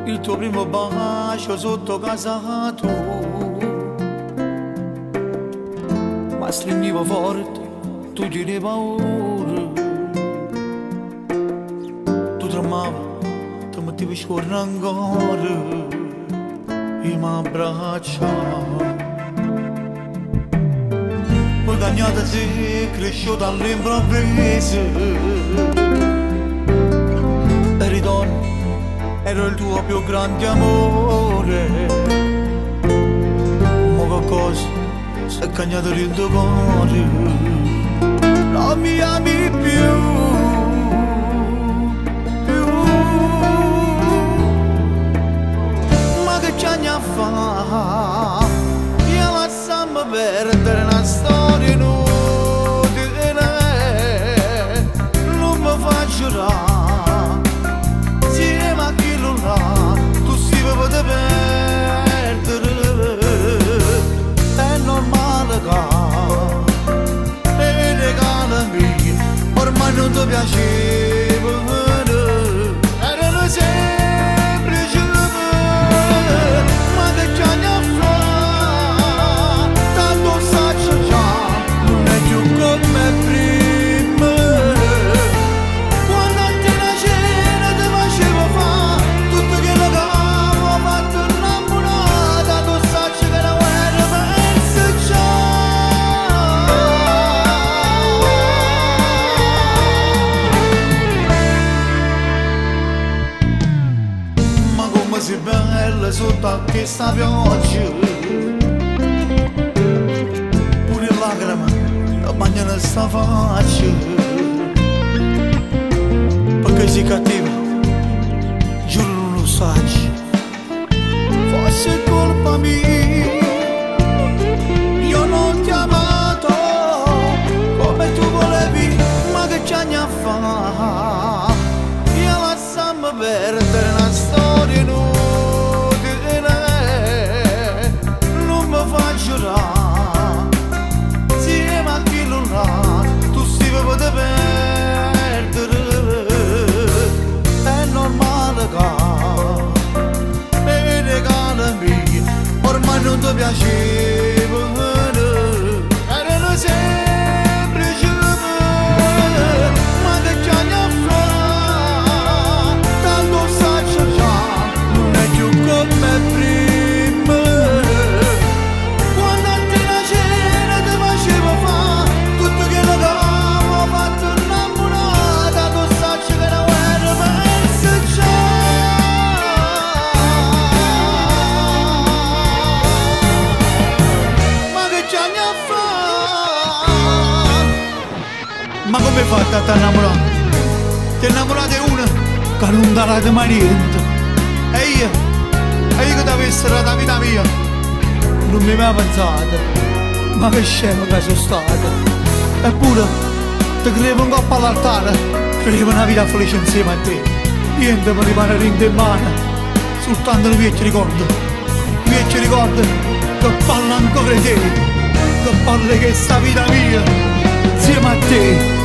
il tuo primo bacio sotto casa tua, ma stringevo forte, tu giri paura, tu tremavi, ti mettevi scorno ancora, e mi abbracciavi. Poi cagnata si cresciuta all'improvviso, e ritorno, ero il tuo più grande amore. Ma qualcosa si è cagnato nel tuo cuore, non mi ami più. Ma che c'è a fare? Io lasciamo perdere una storia inutile, non mi fa giurare. Tu si può perdere, è normale che i regalami ormai non ti piacevano, erano semplici, ma che c'è a fare? Tanto saccio già, non è più come prima. Sei bella sotto a questa pioggia, pure lacrime la bagnano in sta faccia, perché sei cattiva, giuro non lo sai, forse è colpa mia, io non ti ho amato come tu volevi, ma che c'è a fare? Io lasciamo perdere una storia inutile. Insieme a chi non ha, tu si può perdere, è normale che i regalami ormai non ti piacevano, erano semplici, ma che c'è a fare? Tanto saccio già, non è più come prima. Ma come hai fatto a ti innamorare? Ti innamorate di una che non darà mai niente. E io che ti avessi dato la vita mia, non mi aveva pensato. Ma che scemo che sono stato. Eppure ti credevo un coppa all'altare, credevo una vita felice insieme a te. Niente mi rimane in mano, soltanto un vecchio ricordo. Vecchio ricordo che parla ancora di te, che parla che sta vita mia insieme a te.